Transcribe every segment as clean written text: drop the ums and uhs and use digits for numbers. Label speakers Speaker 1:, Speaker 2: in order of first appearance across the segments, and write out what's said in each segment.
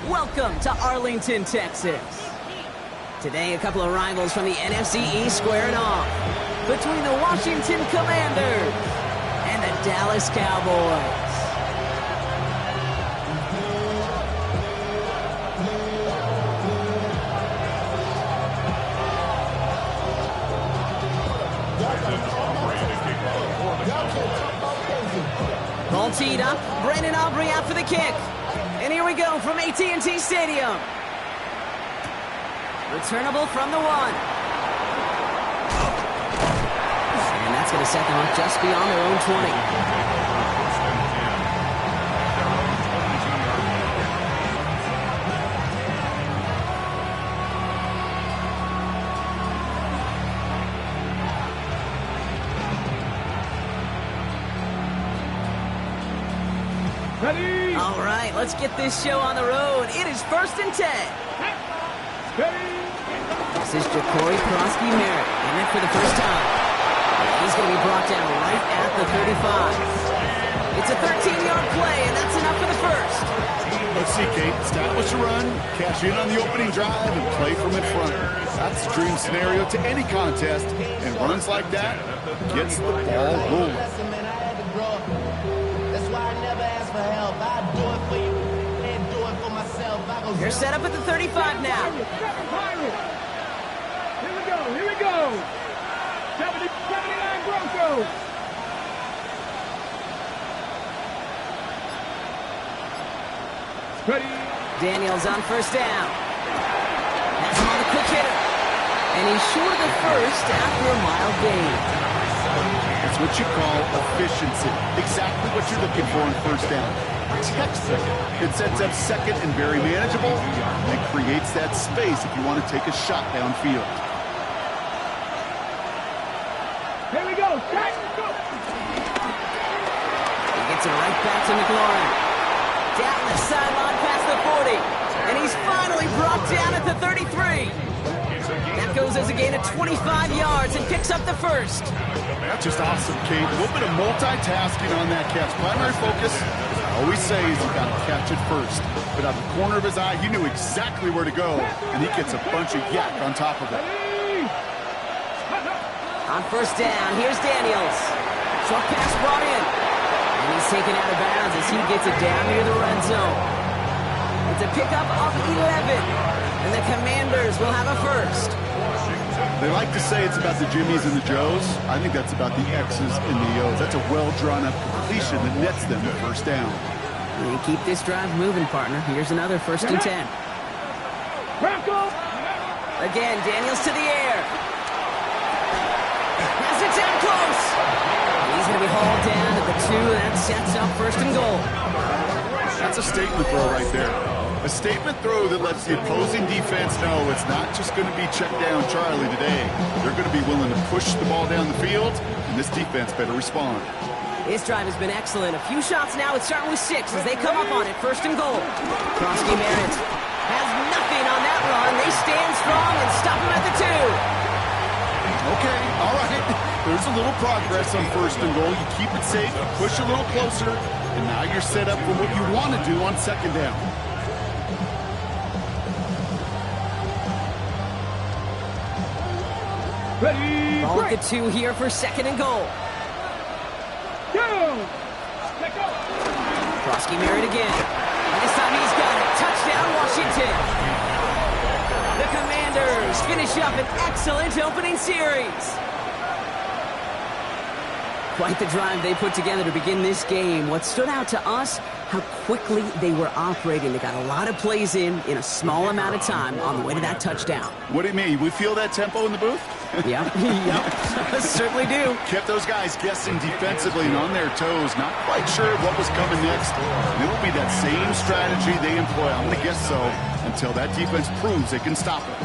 Speaker 1: Welcome to Arlington, Texas. Today, a couple of rivals from the NFC East squaring off between the Washington Commanders and the Dallas Cowboys. Ball teed up, Brandon Aubrey out for the kick. And here we go from AT&T Stadium. Returnable from the 1. And that's going to set them up just beyond their own 20.
Speaker 2: Ready?
Speaker 1: All right, let's get this show on the road. It is 1st and 10.
Speaker 2: Ready?
Speaker 1: This is Jacory Krosky-Merritt in it for the first time. He's going to be brought down right at the 35. It's a 13-yard play, and that's enough for the first.
Speaker 3: Let's see, Kate. Establish a run, cash in on the opening drive, and play from in front. That's the dream scenario to any contest, and runs like that gets the ball rolling.
Speaker 1: They're set up at the 35 now.
Speaker 2: Here we go. 79 Broncos. Ready?
Speaker 1: Daniels on first down. Has him on the quick hitter. And he's short of the first after a mild gain.
Speaker 3: That's what you call efficiency. Exactly what you're looking for on first down. Textbook. It sets up second and very manageable and creates that space if you want to take a shot downfield.
Speaker 2: Here we go.
Speaker 1: He gets it right back to McLaurin. Down the sideline past the 40. And he's finally brought down at the 33. That goes as a gain of 25 yards and picks up the first.
Speaker 3: That's just awesome, Kate. A little bit of multitasking on that catch. Primary focus, I always say, is you got to catch it first. But out the corner of his eye, he knew exactly where to go, and he gets a bunch of yak on top of it.
Speaker 1: On first down, here's Daniels. Short pass brought in. And he's taken out of bounds as he gets it down near the red zone. It's a pickup of 11. And the Commanders will have a first.
Speaker 3: They like to say it's about the Jimmies and the Joes. I think that's about the X's and the O's. That's a well-drawn-up completion that nets them the first down.
Speaker 1: And keep this drive moving, partner. Here's another 1st and 10. Again, Daniels to the air. Has it down close. And he's going to be hauled down at the 2. That sets up 1st and goal.
Speaker 3: That's a statement throw right there. A statement throw that lets the opposing defense know it's not just going to be check down Charlie today. They're going to be willing to push the ball down the field, and this defense better respond.
Speaker 1: This drive has been excellent. A few shots now. It's starting with 6 as they come up on it. 1st and goal. Krosky-Merritt has nothing on that run. They stand strong and stop him at the 2.
Speaker 3: Okay, all right. There's a little progress on 1st and goal. You keep it safe, you push a little closer, and now you're set up for what you want to do on 2nd down.
Speaker 2: Ready?
Speaker 1: Ball at the 2 here for 2nd and goal. Krosky-Merritt again. And this time he's got it. Touchdown, Washington. The Commanders finish up an excellent opening series. Quite the drive they put together to begin this game. What stood out to us, how quickly they were operating. They got a lot of plays in a small amount of time on the way to that touchdown.
Speaker 3: What do you mean? We feel that tempo in the booth?
Speaker 1: Yep, certainly do.
Speaker 3: Kept those guys guessing defensively and on their toes, not quite sure what was coming next. And it will be that same strategy they employ, I'm going to guess so, until that defense proves they can stop it.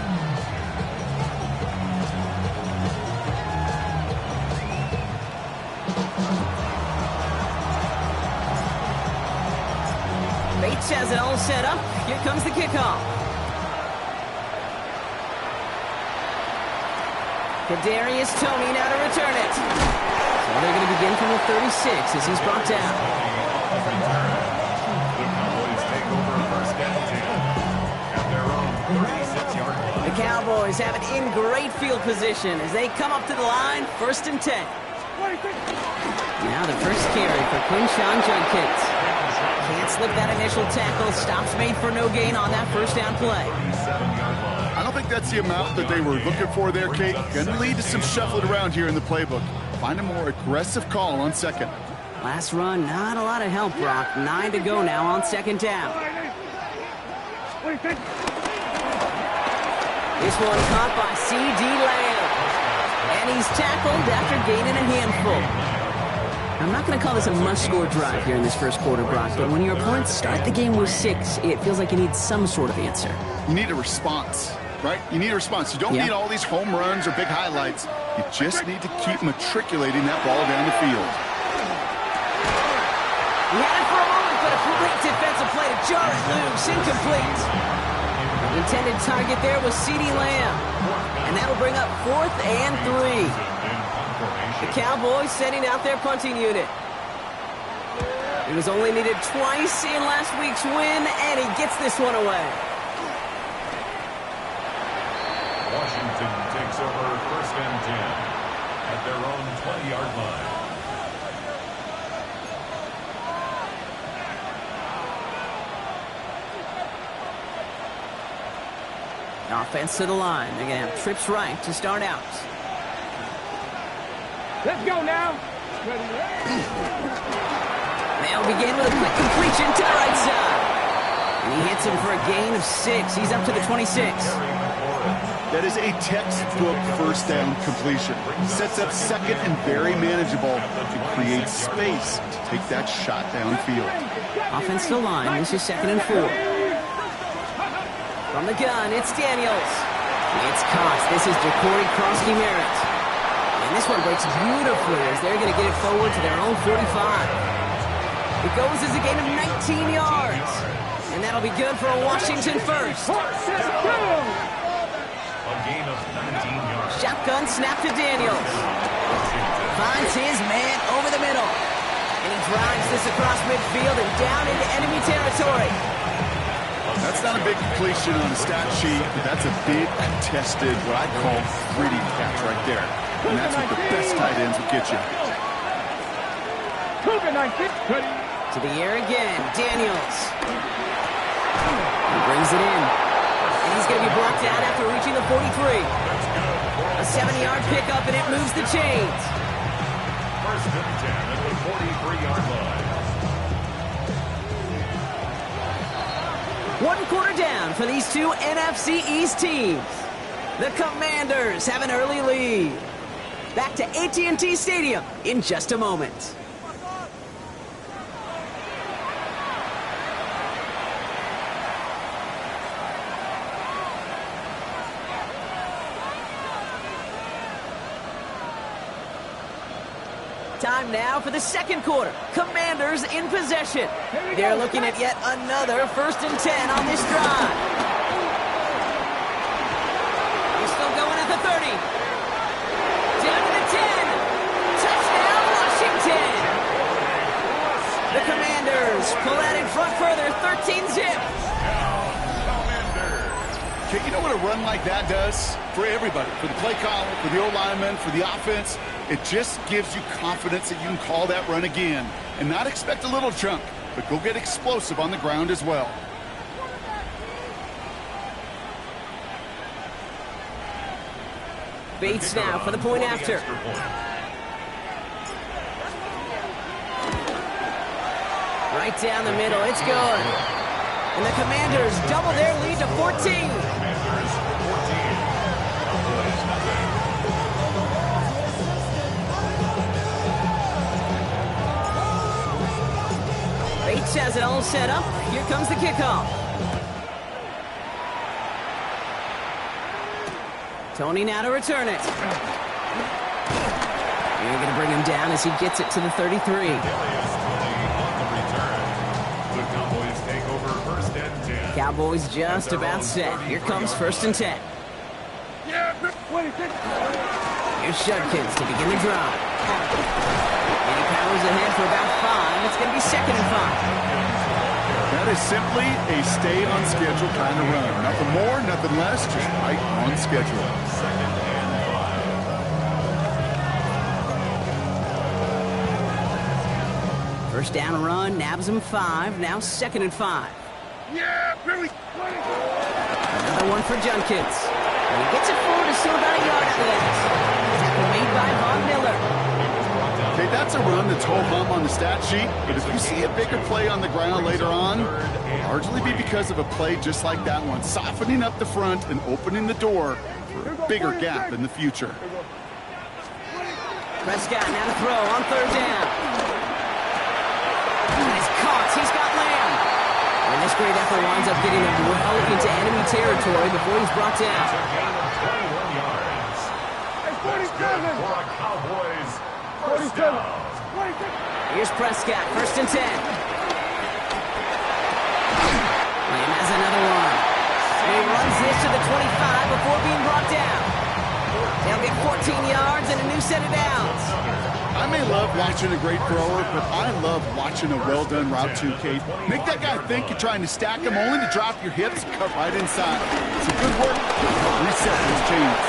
Speaker 1: Bates has it all set up. Here comes the kickoff. Kadarius Toney now to return it. So they're going to begin from the 36 as he's brought down. Cowboys have it in great field position as they come up to the line, 1st and 10. Now the first carry for Quinshon Judkins. Can't slip that initial tackle. Stops made for no gain on that first down play.
Speaker 3: I don't think that's the amount that they were looking for there, Kate. Going to lead to some shuffling around here in the playbook. Find a more aggressive call on 2nd.
Speaker 1: Last run, not a lot of help, Brock. 9 to go now on 2nd down. This one caught by C.D. Lamb. And he's tackled after gaining a handful. I'm not going to call this a must-score drive here in this first quarter, Brock, but when your opponents start the game with 6, it feels like you need some sort of answer.
Speaker 3: You need a response, right? You need a response. You don't need all these home runs or big highlights. You just need to keep matriculating that ball down the field.
Speaker 1: He had it for a moment, but a great defensive play to jar it loose. Incomplete. The intended target there was C.D. Lamb. And that'll bring up 4th and 3. The Cowboys sending out their punting unit. He was only needed twice in last week's win, and he gets this one away.
Speaker 4: Washington takes over 1st and 10 at their own 20-yard line.
Speaker 1: Offense to the line. They're going to have trips right to start out.
Speaker 2: Let's go now.
Speaker 1: They'll begin with a quick completion to the right side. And he hits him for a gain of 6. He's up to the 26.
Speaker 3: That is a textbook first down completion. Sets up 2nd and very manageable to create space to take that shot downfield.
Speaker 1: Offense to the line. This is 2nd and 4. From the gun, it's Daniels. It's Cox. This is Jacory Krosky-Merritt. And this one breaks beautifully as they're going to get it forward to their own 45. It goes as a gain of 19 yards. And that'll be good for a Washington first.
Speaker 4: A gain of 19 yards.
Speaker 1: Shotgun snap to Daniels. Finds his man over the middle. And he drives this across midfield and down into enemy territory.
Speaker 3: That's not a big completion on a stat sheet, but that's a big contested, what I call gritty catch right there. And that's what the best tight ends will get you.
Speaker 1: To the air again, Daniels. He brings it in. And he's going to be blocked out after reaching the 43. A 7-yard pickup, and it moves the chains.
Speaker 4: 1st and 10 at the 43-yard line.
Speaker 1: 1 quarter down for these two NFC East teams. The Commanders have an early lead. Back to AT&T Stadium in just a moment. Time now for the second quarter. Commanders in possession. They're looking at yet another 1st and 10 on this drive. He's still going at the 30. Down to the 10. Touchdown, Washington. The Commanders pull out in front further, 13-zip.
Speaker 3: Okay, you know what a run like that does for everybody? For the play caller, for the O-lineman, for the offense? It just gives you confidence that you can call that run again and not expect a little chunk, but go get explosive on the ground as well.
Speaker 1: Bates now for the point after. Right down the middle, it's good. And the Commanders double their lead to 14. Bates has it all set up. Here comes the kickoff. Tony now to return it. You're going to bring him down as he gets it to the 33. Cowboys just about set. Here comes 1st and 10. Here's Judkins to begin the drive. And he powers ahead for about 5. It's going to be 2nd and 5.
Speaker 3: That is simply a stay on schedule kind of run. Nothing more, nothing less, just right on schedule.
Speaker 4: Second and 5.
Speaker 1: First down run, nabs him 5. Now 2nd and 5.
Speaker 2: Yeah, Billy.
Speaker 1: Another one for Junkins. And he gets it forward to still about a yard after that. Tackle made by Von Miller.
Speaker 3: Okay, that's a run that's ho-hum on the stat sheet, but if you see a bigger play on the ground later on, it'll largely be because of a play just like that one, softening up the front and opening the door for a bigger gap in the future.
Speaker 1: Prescott now to throw on 3rd down. He's caught. He's got Lamb. And this great effort winds up getting him well into enemy territory before he's brought down.
Speaker 4: 21 yards. That's good for a Cowboys first down.
Speaker 1: Here's Prescott, 1st and 10. Lamb has another one. And he runs this to the 25 before being brought down. They'll get 14 yards and a new set of downs.
Speaker 3: I may love watching a great thrower, but I love watching a well-done route too, Kate. Make that guy think you're trying to stack him only to drop your hips and cut right inside. It's a good work. Reset those chains.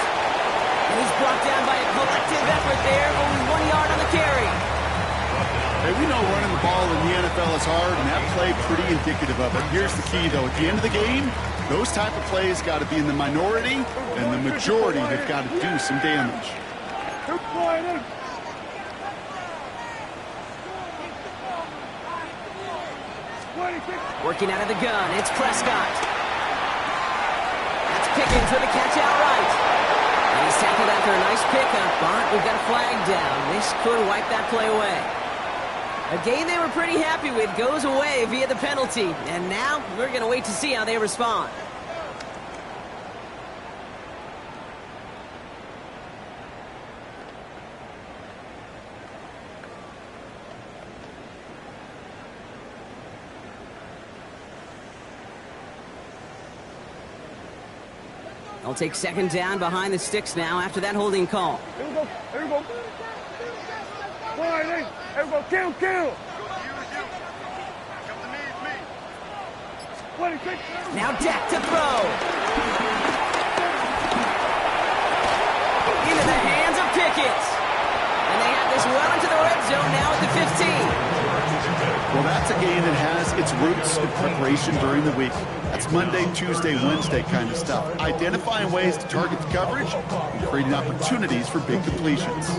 Speaker 1: And he's brought down by a collective effort there, only 1 yard on the carry.
Speaker 3: Hey, we know running the ball in the NFL is hard, and that play pretty indicative of it. Here's the key, though. At the end of the game, those type of plays got to be in the minority, and the majority have got to do some damage.
Speaker 1: Working out of the gun, it's Prescott. That's Pickens with a catch outright. And he's tackled after a nice pickup, but we've got a flag down. This could wipe that play away. A game they were pretty happy with goes away via the penalty. And now we're going to wait to see how they respond. They'll take 2nd down behind the sticks now after that holding call.
Speaker 2: Here we go. Here we go. Here we go. Kill.
Speaker 1: Now Dak to throw. Into the hands of Pickens. And they have this well into the red zone now at the 15.
Speaker 3: Well, that's a game that has its roots in preparation during the week. That's Monday, Tuesday, Wednesday kind of stuff. Identifying ways to target the coverage and creating opportunities for big completions.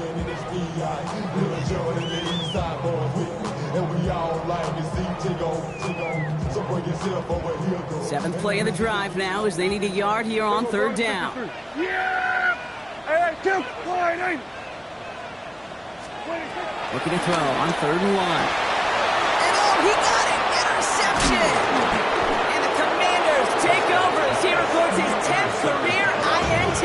Speaker 1: 7th play of the drive now as they need a yard here on 3rd down.
Speaker 2: Yeah! Hey, kill.
Speaker 1: Looking to throw on 3rd and 1. And oh, he got it! Interception! And the Commanders take over as he records his 10th career INT.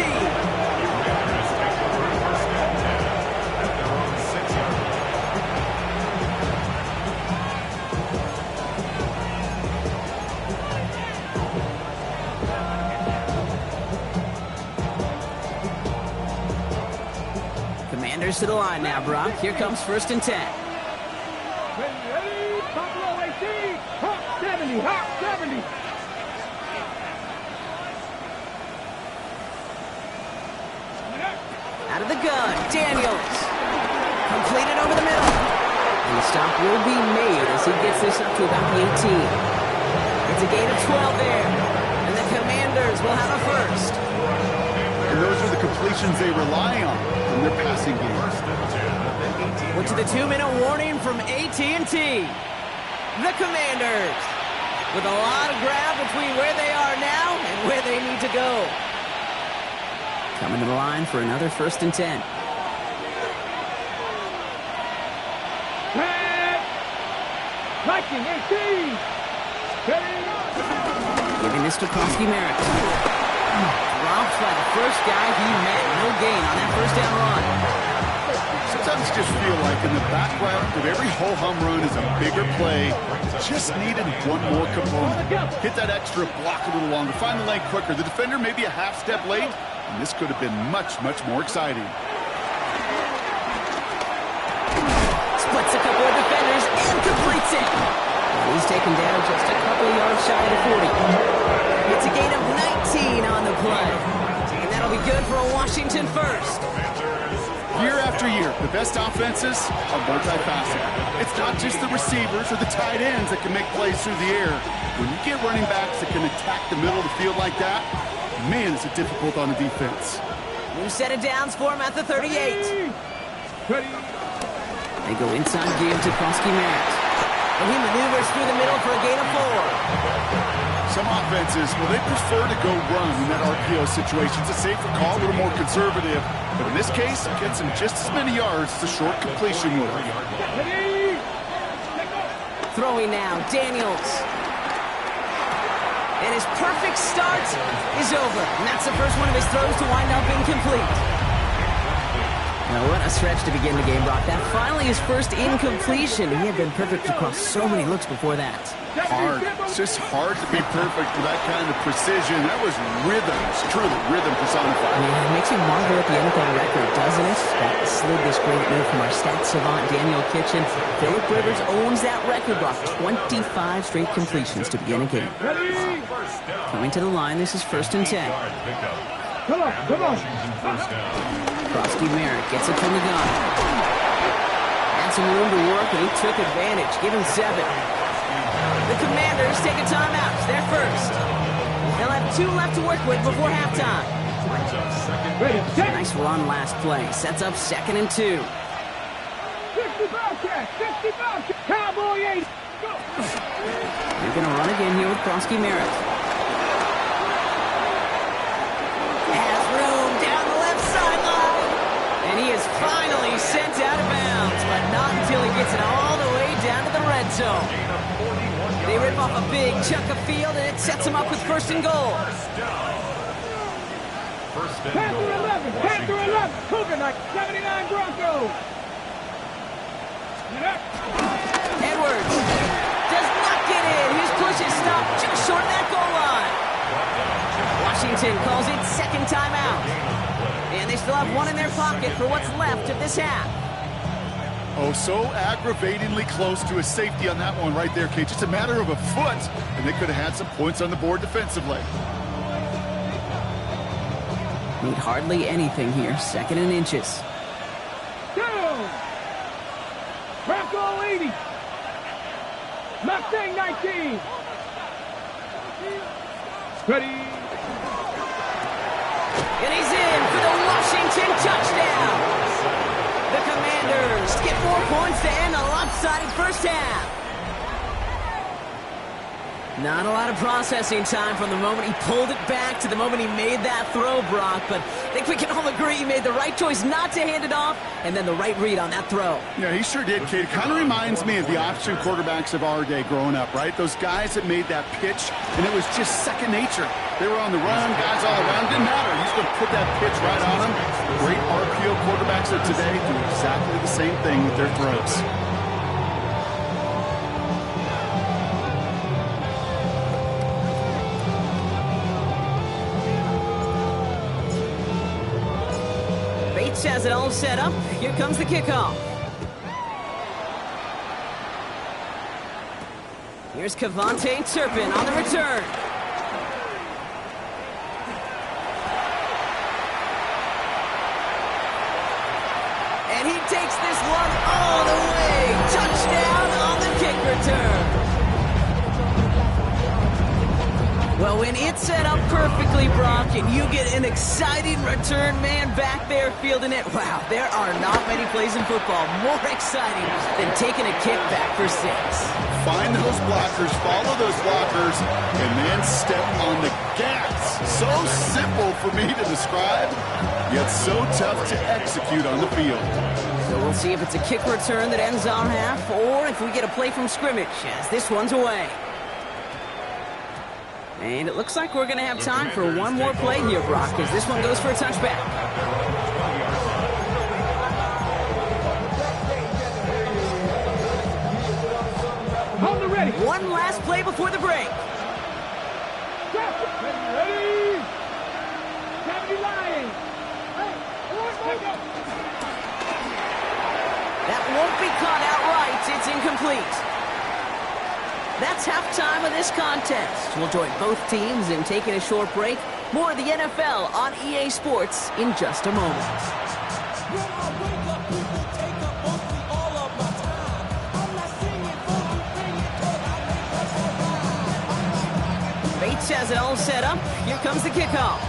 Speaker 1: Commanders to the line now, Brock. Here comes 1st and 10.
Speaker 2: Ready, Buffalo 18, Hawk 70, Hawk 70.
Speaker 1: Out of the gun, Daniels. Completed over the middle. And the stop will be made as he gets this up to about the 18. It's a gain of 12 there. And the Commanders will have a first.
Speaker 3: And those are the completions they rely on in their passing game.
Speaker 1: We're to the 2-minute warning from AT&T. The Commanders with a lot of ground between where they are now and where they need to go. Coming to the line for another 1st and 10.
Speaker 2: Viking 18.
Speaker 1: Giving this to Krosky-Merritt. Dropped by the first guy he met. No gain on that 1st down run.
Speaker 3: Sometimes you just feel like in the background of every ho-hum run is a bigger play. Just needed one more component. Hit that extra block a little longer. Find the lane quicker. The defender maybe a half step late, and this could have been much, much more exciting.
Speaker 1: Splits a couple of defenders and completes it. He He's taken down just a couple of yards shy of the 40. It's a gain of 19 on the play. And that'll be good for a Washington first.
Speaker 3: Year after year, the best offenses are multifaceted. It's not just the receivers or the tight ends that can make plays through the air. When you get running backs that can attack the middle of the field like that, man, is it difficult on the defense.
Speaker 1: New set of downs for him at the 38.
Speaker 2: Ready.
Speaker 1: They go inside game to Krosky Merritt. And he maneuvers through the middle for a gain of 4.
Speaker 3: Some offenses, well, they prefer to go run in that RPO situation. It's a safer call, a little more conservative. But in this case, it gets him just as many yards as a short completion would.
Speaker 1: Throwing now, Daniels. And his perfect start is over. And that's the first one of his throws to wind up incomplete. Now, what a stretch to begin the game, Brock. That finally his first incompletion. He had been perfect across so many looks before that.
Speaker 3: Hard. It's just hard to be perfect with that kind of precision. That was rhythm. It's truly rhythm personified.
Speaker 1: Yeah, it makes you marvel at the NFL record, doesn't it? That slid this great move from our stats savant, Daniel Kitchen. Philip Rivers owns that record, Brock. 25 straight completions to begin a game. Coming to the line, this is 1st and 10.
Speaker 2: Come on, come on.
Speaker 1: Krosky Merritt gets it from the gun. Had some room to work, and he took advantage. Give him 7. The Commanders take a timeout. It's their first. They'll have 2 left to work with before halftime.
Speaker 2: Ready, set.
Speaker 1: Nice run last play. Sets up 2nd and 2.
Speaker 2: 60 Bobcats, 60 Bobcats. Cowboy 8. Go.
Speaker 1: They're going to run again here with Krosky Merritt. Has room down the left sideline. And he is finally sent out of bounds, but not until he gets it all the way down to the red zone. They rip off a big chunk of field, and it sets them up with 1st and goal.
Speaker 2: Panther 11, Panther 11. Cougar Knight, 79 Broncos.
Speaker 1: Edwards does not get in. His push is stopped just short of that goal line. Washington calls it 2nd timeout. And they still have 1 in their pocket for what's left of this half.
Speaker 3: Oh, so aggravatingly close to a safety on that one right there, Kate. Just a matter of a foot, and they could have had some points on the board defensively.
Speaker 1: Need hardly anything here. 2nd and inches.
Speaker 2: Down. Bronco 80. Mustang 19. Ready.
Speaker 1: And he's in for the Washington touchdown. The Commanders get 4 points to end a lopsided first half. Not a lot of processing time from the moment he pulled it back to the moment he made that throw, Brock. But I think we can all agree he made the right choice not to hand it off, and then the right read on that throw.
Speaker 3: Yeah, he sure did, Kate. It kind of reminds me of the option quarterbacks of our day growing up, right? Those guys that made that pitch, and it was just second nature. They were on the run, guys all around. Didn't matter. He's going to put that pitch right on them. Great RPO quarterbacks of today do exactly the same thing with their throws.
Speaker 1: Bates has it all set up. Here comes the kickoff. Here's Kevontae Turpin on the return. And he takes this one all the way. Touchdown on the kick return. Well, when it's set up perfectly, Brock, and you get an exciting return man back there fielding it, wow, there are not many plays in football more exciting than taking a kick back for 6.
Speaker 3: Find those blockers, follow those blockers, and then step on the gas. So simple for me to describe, yet so tough to execute on the field.
Speaker 1: So we'll see if it's a kick return that ends our half, or if we get a play from scrimmage, as this one's away. And it looks like we're going to have time for one more play here, Brock, as this one goes for a touchback.
Speaker 2: Hold it ready.
Speaker 1: One last play before the break.
Speaker 2: Ready. 70 Lions.
Speaker 1: That won't be caught outright. It's incomplete. That's halftime of this contest. We'll join both teams in taking a short break. More of the NFL on EA Sports in just a moment. Bates has it all set up. Here comes the kickoff.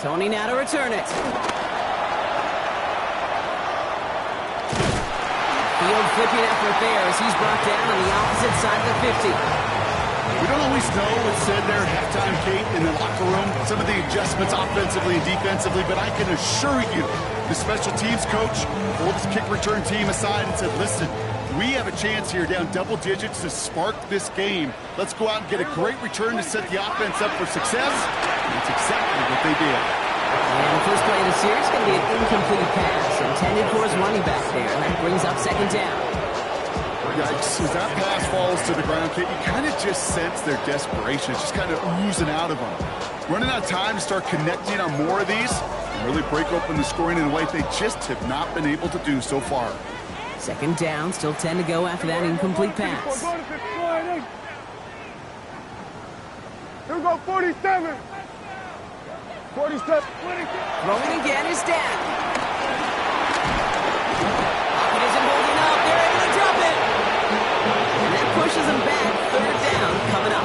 Speaker 1: Tony now to return it. Field flipping effort there as he's brought down on the opposite side of the 50.
Speaker 3: We don't always know what's said there at halftime, Kate, in the locker room. Some of the adjustments offensively and defensively, but I can assure you the special teams coach pulled his kick return team aside and said, listen, we have a chance here down double digits to spark this game. Let's go out and get a great return to set the offense up for success. And that's exactly what they did.
Speaker 1: And the first play of the series is going to be an incomplete pass intended for his running back there. That brings up second down.
Speaker 3: Yikes. As that pass falls to the ground, Kate, you kind of just sense their desperation. It's just kind of oozing out of them. Running out of time to start connecting on more of these and really break open the scoring in a way they just have not been able to do so far.
Speaker 1: Second down, still 10 to go after that incomplete pass.
Speaker 2: Here we go, 47. 47.
Speaker 1: Throwing again is down. Pocket isn't holding up. They're able to drop it. And that pushes them back. Third down coming up.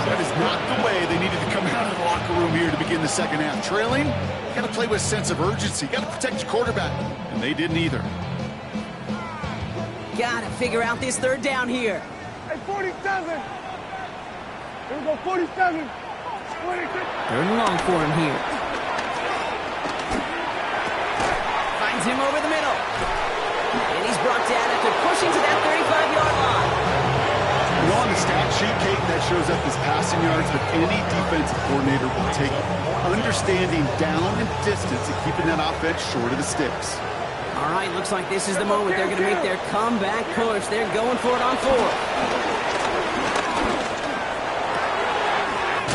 Speaker 3: That is not the way they needed to come out of the locker room here to begin the second half. Trailing, you got to play with a sense of urgency. You got to protect your quarterback. And they didn't either.
Speaker 1: Got to figure out this third down here.
Speaker 2: Hey, 47. Here we go, 47. 26.
Speaker 1: Third and long for him here. Finds him over the middle. And he's brought down after pushing to that 35-yard line.
Speaker 3: You know, on the stat sheet, Kate, that shows up as passing yards that any defensive coordinator will take. Understanding down and distance and keeping that offense short of the sticks.
Speaker 1: All right, looks like this is the moment they're going to make their comeback push. They're going for it on fourth.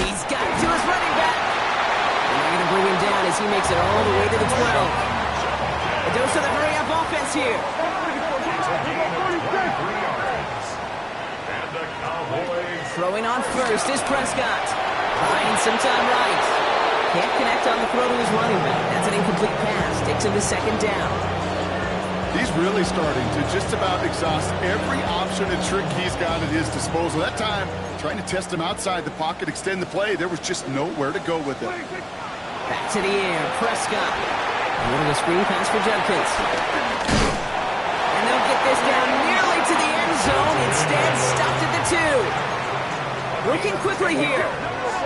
Speaker 1: He's got it to his running back. And they're going to bring him down as he makes it all the way to the 12. A dose of the hurry-up offense here. Throwing on first is Prescott. Buying some time right. Can't connect on the throw to his running back. That's an incomplete pass. Takes him to second down.
Speaker 3: He's really starting to just about exhaust every option and trick he's got at his disposal. That time, trying to test him outside the pocket, extend the play, there was just nowhere to go with it.
Speaker 1: Back to the air, Prescott. A little screen pass for Judkins. And they'll get this down nearly to the end zone. Instead, stopped at the 2. Working quickly here.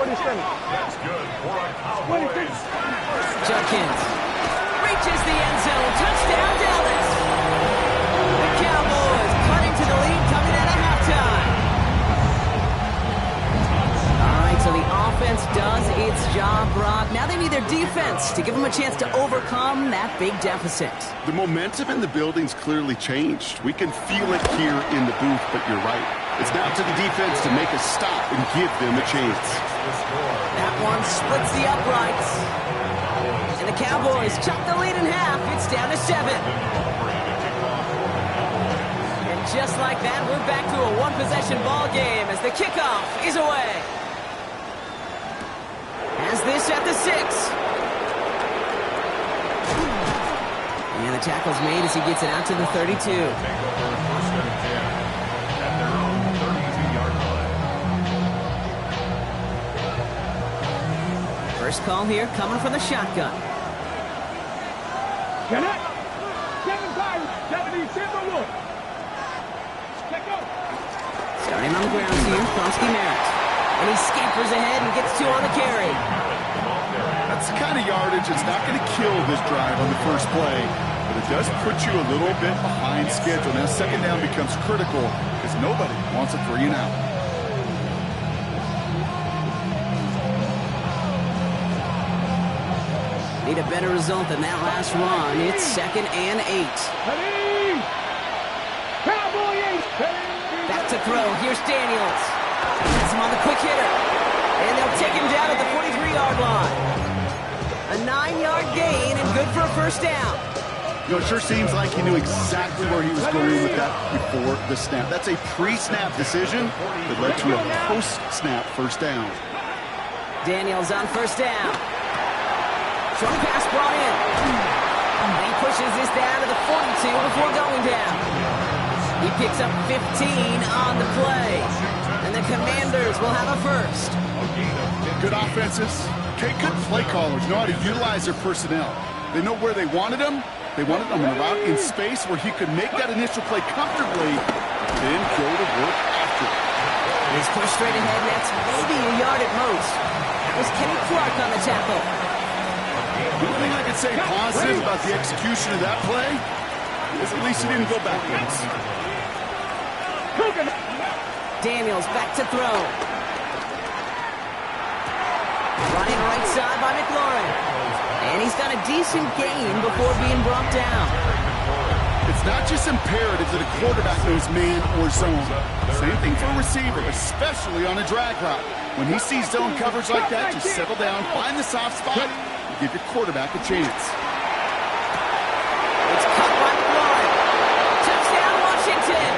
Speaker 4: That's good for a Cowboys.
Speaker 1: Judkins reaches the end zone. Touchdown, Dallas. The Cowboys cutting to the lead coming out of halftime. All right, so the offense does its job, Brock. Now they need their defense to give them a chance to overcome that big deficit.
Speaker 3: The momentum in the building's clearly changed. We can feel it here in the booth, but you're right. It's now to the defense to make a stop and give them a chance.
Speaker 1: That one splits the uprights. And the Cowboys chop the lead in half. It's down to 7. And just like that, we're back to a one-possession ball game as the kickoff is away. Has this at the 6. And the tackle's made as he gets it out to the 32. First call here coming from the shotgun.
Speaker 2: Connect. 7 times. 70, 7-1. Check out.
Speaker 1: Starting on the ground here, Kronsky Merritt. And he scampers ahead and gets 2 on the carry.
Speaker 3: That's the kind of yardage that's not going to kill this drive on the first play, but it does put you a little bit behind schedule. Now second down becomes critical because nobody wants a 3 and out.
Speaker 1: Need a better result than that last run. It's 2nd and 8. Back to throw. Here's Daniels. Gets him on the quick hitter. And they'll take him down at the 43-yard line. A 9-yard gain and good for a first down.
Speaker 3: You know, it sure seems like he knew exactly where he was going with that before the snap. That's a pre-snap decision that led to a post-snap first down.
Speaker 1: Daniels on first down. Short pass brought in. And he pushes this down to the 42 before going down. He picks up 15 on the play. And the Commanders will have a first.
Speaker 3: Good offenses. Okay, good play callers know how to utilize their personnel. They know where they wanted them. They wanted him in a route in space where he could make that initial play comfortably, then go to work after.
Speaker 1: He's pushed straight ahead, and that's maybe a yard at most. That was Kenny Clark on the tackle.
Speaker 3: The only thing I can say positive about the execution of that play is at least he didn't go backwards.
Speaker 1: Daniels back to throw. Running right side by McLaurin. And he's got a decent gain before being brought down.
Speaker 3: It's not just imperative that a quarterback knows man or zone. Same thing for a receiver, especially on a drag route. When he sees zone coverage like that, just settle down, find the soft spot, and give your quarterback a chance.
Speaker 1: It's cut by McLaurin. Touchdown, Washington.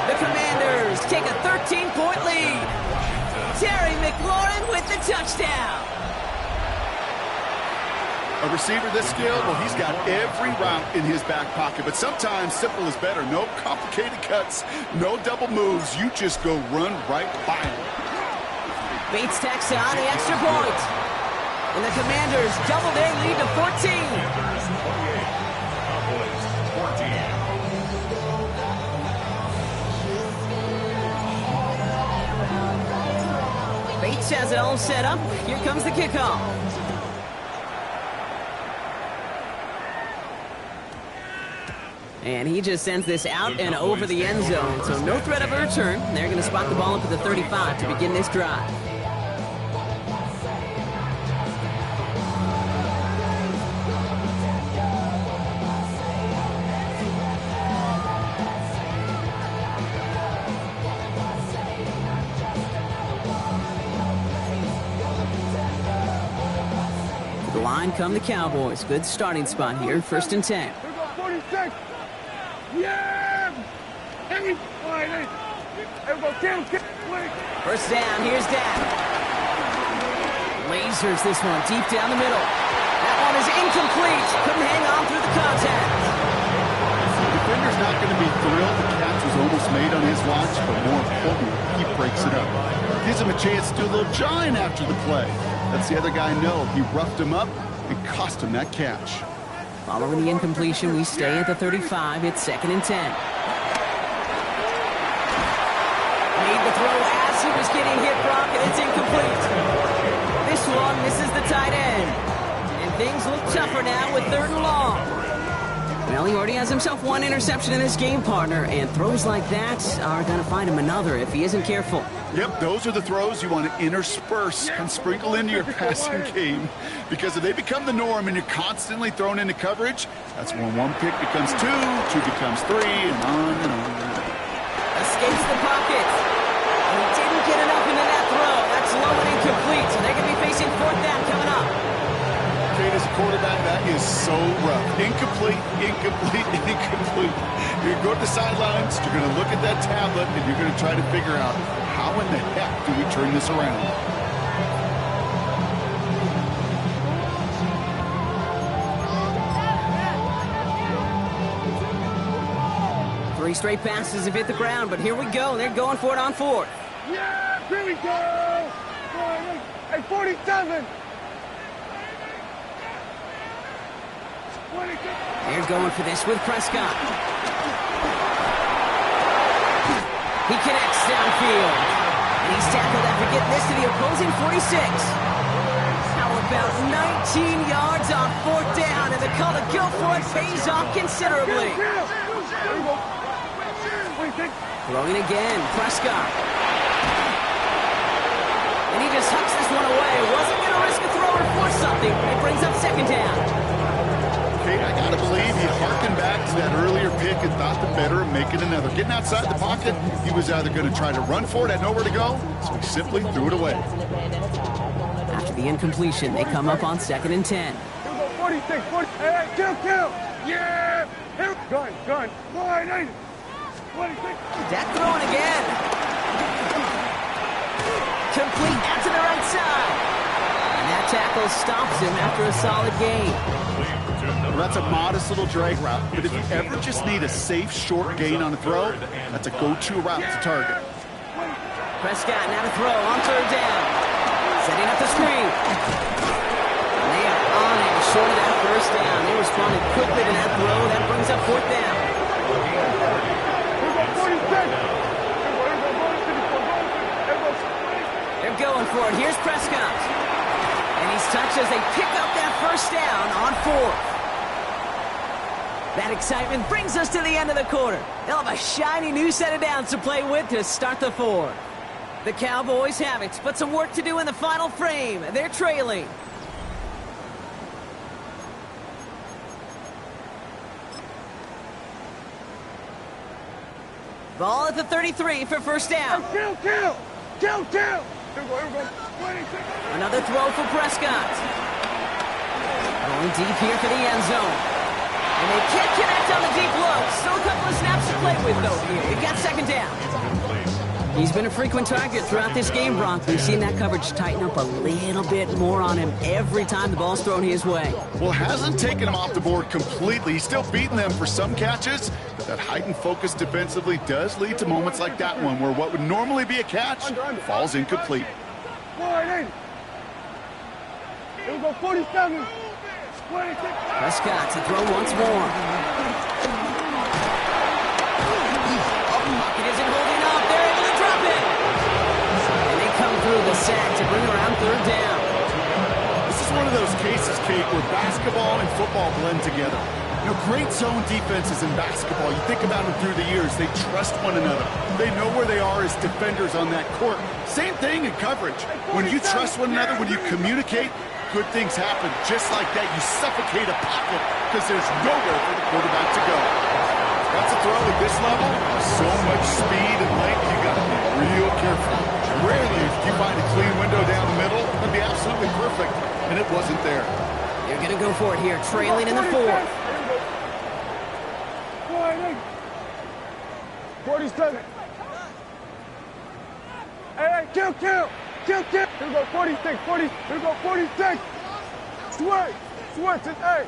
Speaker 1: The Commanders take a 13-point lead. Terry McLaurin with the touchdown.
Speaker 3: A receiver this skilled, well, he's got every route in his back pocket. But sometimes simple is better. No complicated cuts, no double moves. You just go run right by him.
Speaker 1: Bates tacks on the extra point. And the Commanders double their lead to 14. Bates has it all set up. Here comes the kickoff. And he just sends this out and over the end zone, so no threat of a return. They're going to spot the ball up at the 35 to begin this drive. To the line come the Cowboys. Good starting spot here, 1st and 10.
Speaker 2: 46. Yeah! Hey,
Speaker 1: First down, here's Dak. Lasers this one deep down the middle. That one is incomplete. Couldn't hang on through the contact.
Speaker 3: The defender's not going to be thrilled the catch was almost made on his watch, but more importantly, he breaks it up. Gives him a chance to do a little jawing after the play. Lets the other guy know he roughed him up and cost him that catch.
Speaker 1: Following the incompletion, we stay at the 35. It's 2nd and 10. Made the throw as he was getting hit, Brock, and it's incomplete. This one misses the tight end. And things look tougher now with 3rd and long. Well, he already has himself one interception in this game, partner, and throws like that are going to find him another if he isn't careful.
Speaker 3: Yep, those are the throws you want to intersperse and sprinkle into your passing game, because if they become the norm and you're constantly thrown into coverage, that's when one pick becomes two becomes three, and on and on.
Speaker 1: Escapes the pocket. And he didn't get enough into that throw. That's low and incomplete, so they're going to be facing 4th down coming up.
Speaker 3: Kate, as a quarterback, that is so rough. Incomplete, incomplete, incomplete. You're going to go to the sidelines, you're going to look at that tablet, and you're going to try to figure out, how in the heck do we turn this around?
Speaker 1: Three straight passes have hit the ground, but here we go. They're going for it on 4th.
Speaker 2: Yeah, here we go. Hey, 47.
Speaker 1: They're going for this with Prescott. He connects downfield. And he's tackled after getting this to the opposing 46. How about 19 yards on 4th down, and the call to go for it pays off considerably. Throwing again, Prescott. And he just hucks this one away. Wasn't going to risk a throw or force something. It brings up 2nd down.
Speaker 3: I gotta believe he harkened back to that earlier pick and thought the better of making another. Getting outside the pocket, he was either going to try to run for it, had nowhere to go, so he simply threw it away.
Speaker 1: After the incompletion, they come up on 2nd and 10.
Speaker 2: 46, 40. Hey, kill. Yeah. Here. Gun. Wide 80. 26.
Speaker 1: Dak throwing again. Complete out to the right side. And that tackle stops him after a solid gain.
Speaker 3: Well, that's a modest little drag route, but if you ever just need a safe, short gain on a throw, that's a go-to route to target.
Speaker 1: Prescott now to throw on third down. Setting up the screen. And they are on it short of that first down. They responded quickly to that throw. That brings up fourth down. They're going for it. Here's Prescott. And he's touched as they pick up that first down on fourth. That excitement brings us to the end of the quarter. They'll have a shiny new set of downs to play with to start the fourth. The Cowboys have it, but some work to do in the final frame. They're trailing. Ball at the 33 for first down.
Speaker 2: Kill.
Speaker 1: Another throw for Prescott. Going deep here for the end zone. And they can't connect on the deep low. Still a couple of snaps to play with, though, here. They've got second down. He's been a frequent target throughout this game, Bronk. We've seen that coverage tighten up a little bit more on him every time the ball's thrown his way.
Speaker 3: Well, hasn't taken him off the board completely. He's still beating them for some catches. But that heightened focus defensively does lead to moments like that one where what would normally be a catch falls incomplete.
Speaker 2: Wide 80. Here we go, 47. 26.
Speaker 1: Prescott to throw once more. Pocket isn't holding up. They're able to drop it. And they come through the sack to bring around third down.
Speaker 3: This is one of those cases, Kate, where basketball and football blend together. You know, great zone defenses in basketball, you think about them through the years, they trust one another. They know where they are as defenders on that court. Same thing in coverage. When you trust one another, when you communicate, good things happen. Just like that, you suffocate a pocket because there's nowhere for the quarterback to go. That's a throw at this level. So much speed and length, you got to be real careful. Rarely if you find a clean window down the middle, that'd be absolutely perfect, and it wasn't there.
Speaker 1: They're going to go for it here, trailing in the fourth.
Speaker 2: 47. Hey, kill. Here we go, 46, 40. Here we go, 46. Switch, and hey.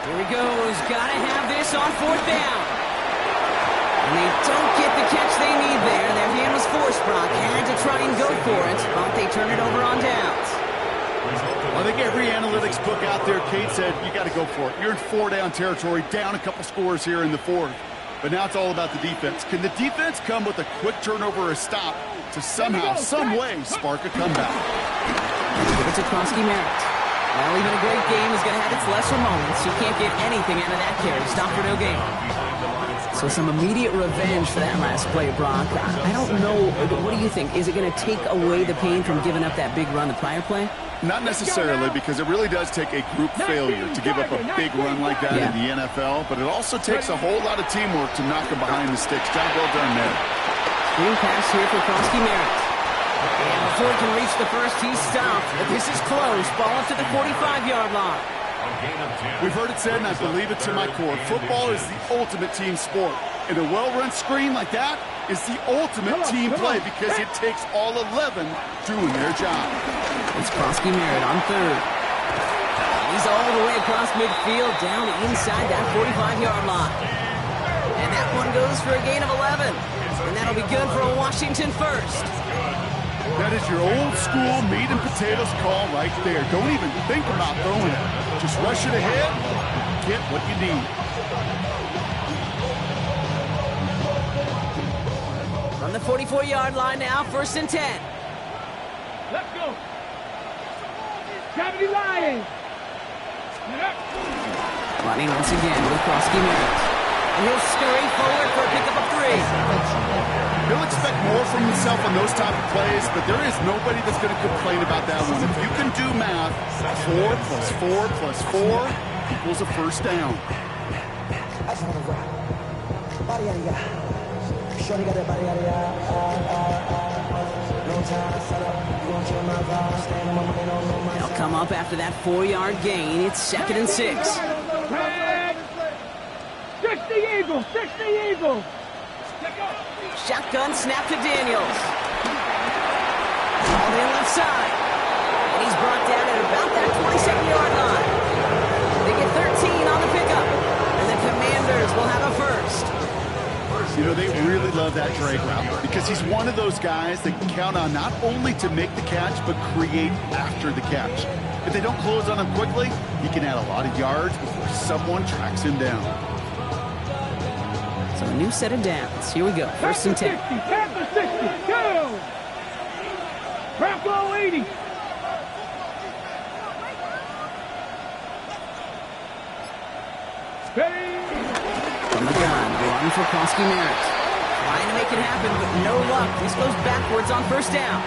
Speaker 1: Here he goes. Got to have this on fourth down. And they don't get the catch they need there. Their hand was forced, Brock. Had to try and go for it, but they turn it over on downs.
Speaker 3: I think every analytics book out there, Kate said, you got to go for it. You're in four-down territory, down a couple scores here in the fourth. But now it's all about the defense. Can the defense come with a quick turnover or a stop to somehow, some way, spark a comeback?
Speaker 1: Give it to Kronsky Merritt. Well, even a great game is going to have its lesser moments. You can't get anything out of that carry. Stop for no gain. So some immediate revenge for that last play, Brock. I don't know. What do you think? Is it going to take away the pain from giving up that big run the prior play?
Speaker 3: Not necessarily, because it really does take a group failure to give up a big run like that in the NFL, but it also takes a whole lot of teamwork to knock them behind the sticks. Job well done there.
Speaker 1: Screen pass here for Kronsky Merritt. And before he can reach the first, he's stopped. But this is close. Ball up to the 45-yard line.
Speaker 3: We've heard it said, and I believe it to my core, football is the ultimate team sport. And a well-run screen like that is the ultimate team play because it takes all 11 doing their job.
Speaker 1: It's Kronsky Merritt on third. He's all the way across midfield, down inside that 45-yard line. And that one goes for a gain of 11. And that'll be good for a Washington first.
Speaker 3: That is your old school meat and potatoes call right there. Don't even think about throwing it. Just rush it ahead, get what you need.
Speaker 1: From the 44-yard line now, 1st and 10.
Speaker 2: Let's go. Gravity Lions.
Speaker 1: Running once again with Kronsky Merritt. And he'll scurry forward for a pickup of 3.
Speaker 3: He'll expect more from himself on those type of plays, but there is nobody that's going to complain about that one. If you can do math, 4 plus 4 plus 4 equals a first down.
Speaker 1: They'll come up after that 4-yard gain. It's 2nd and 6.
Speaker 2: 60 Eagles, 60 Eagles.
Speaker 1: Shotgun snap to Daniels. All in left side. And he's brought down at about that 27-yard line. They get 13 on the pickup. And the Commanders will have a first.
Speaker 3: You know, they really love that drag route because he's one of those guys that can count on not only to make the catch, but create after the catch. If they don't close on him quickly, he can add a lot of yards before someone tracks him down.
Speaker 1: So a new set of downs. Here we go. 1st and 10.
Speaker 2: Panther 60, go! Bronco 80. Ready?
Speaker 1: From the gun, run for Koski Merritt. Trying to make it happen, but no luck. This goes backwards on 1st down.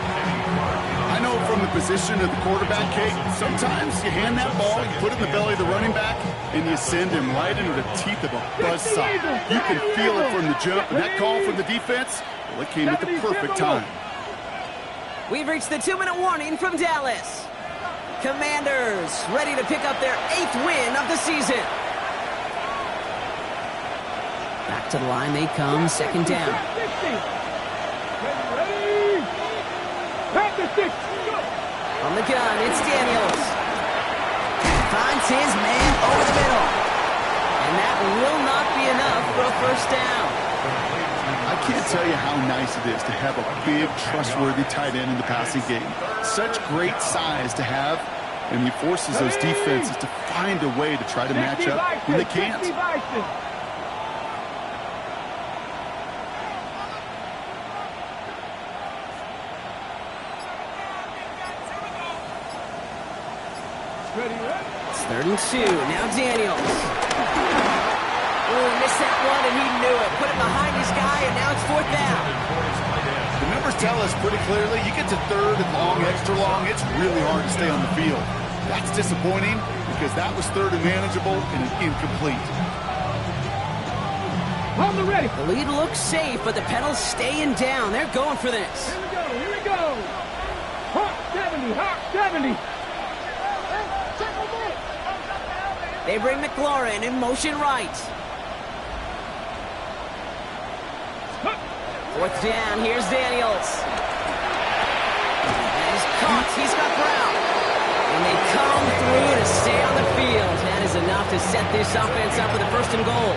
Speaker 3: I know from the position of the quarterback, Kate, sometimes you hand that ball, you put it in the belly of the running back, and you send him right into the teeth of a buzzsaw. You can feel it from the jump, and that call from the defense, well, it came at the perfect time.
Speaker 1: We've reached the 2-minute warning from Dallas. Commanders ready to pick up their 8th win of the season. Back to the line they come, 2nd down.
Speaker 2: Ready? Panther 6.
Speaker 1: On the gun, it's Daniels. Finds his man over the middle. And that will not be enough for a 1st down.
Speaker 3: I can't tell you how nice it is to have a big, trustworthy tight end in the passing game. Such great size to have, and he forces those defenses to find a way to try to match up when they can't.
Speaker 1: It's 3rd and 2. Now Daniels. Oh, missed that one, and he knew it. Put it behind his guy, and now it's 4th down.
Speaker 3: The numbers tell us pretty clearly, you get to 3rd and long, extra long, it's really hard to stay on the field. That's disappointing because that was 3rd and manageable and incomplete.
Speaker 2: On the ready.
Speaker 1: The lead looks safe, but the pedal's staying down. They're going for this.
Speaker 2: Here we go, here we go. Hawk 70, Hawk 70.
Speaker 1: They bring McLaurin in motion right. 4th down, here's Daniels. And he's caught, he's got Brown. And they come through to stay on the field. That is enough to set this offense up with a 1st and goal.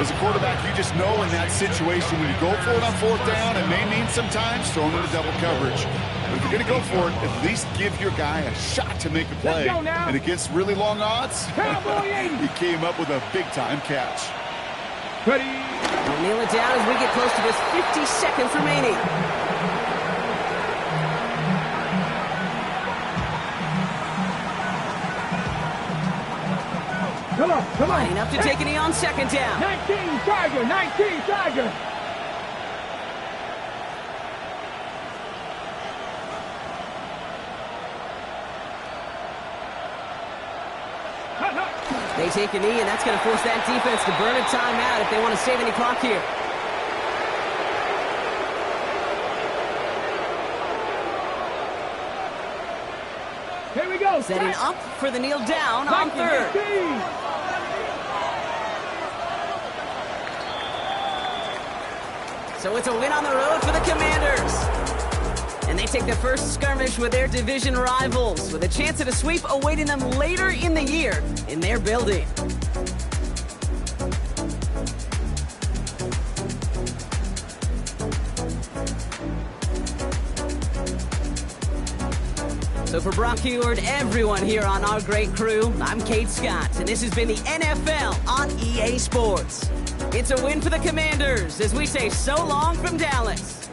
Speaker 3: As a quarterback, you just know in that situation when you go for it on 4th down, it may mean sometimes throwing into double coverage. But if you're going to go for it, at least give your guy a shot to make a play. And against really long odds, he came up with a big-time catch.
Speaker 2: Ready?
Speaker 1: We'll kneel it down as we get close to just 50 seconds remaining.
Speaker 2: Come on, come on.
Speaker 1: Lining up to take a knee on 2nd down.
Speaker 2: 19 Tiger, 19 Tiger.
Speaker 1: They take a knee, and that's going to force that defense to burn a timeout if they want to save any clock here.
Speaker 2: Here we go.
Speaker 1: Setting up for the kneel down on 3rd. So it's a win on the road for the Commanders. And they take the first skirmish with their division rivals, with a chance at a sweep awaiting them later in the year in their building. So for Brock Huard, everyone here on our great crew, I'm Kate Scott, and this has been the NFL on EA Sports. It's a win for the Commanders as we say so long from Dallas.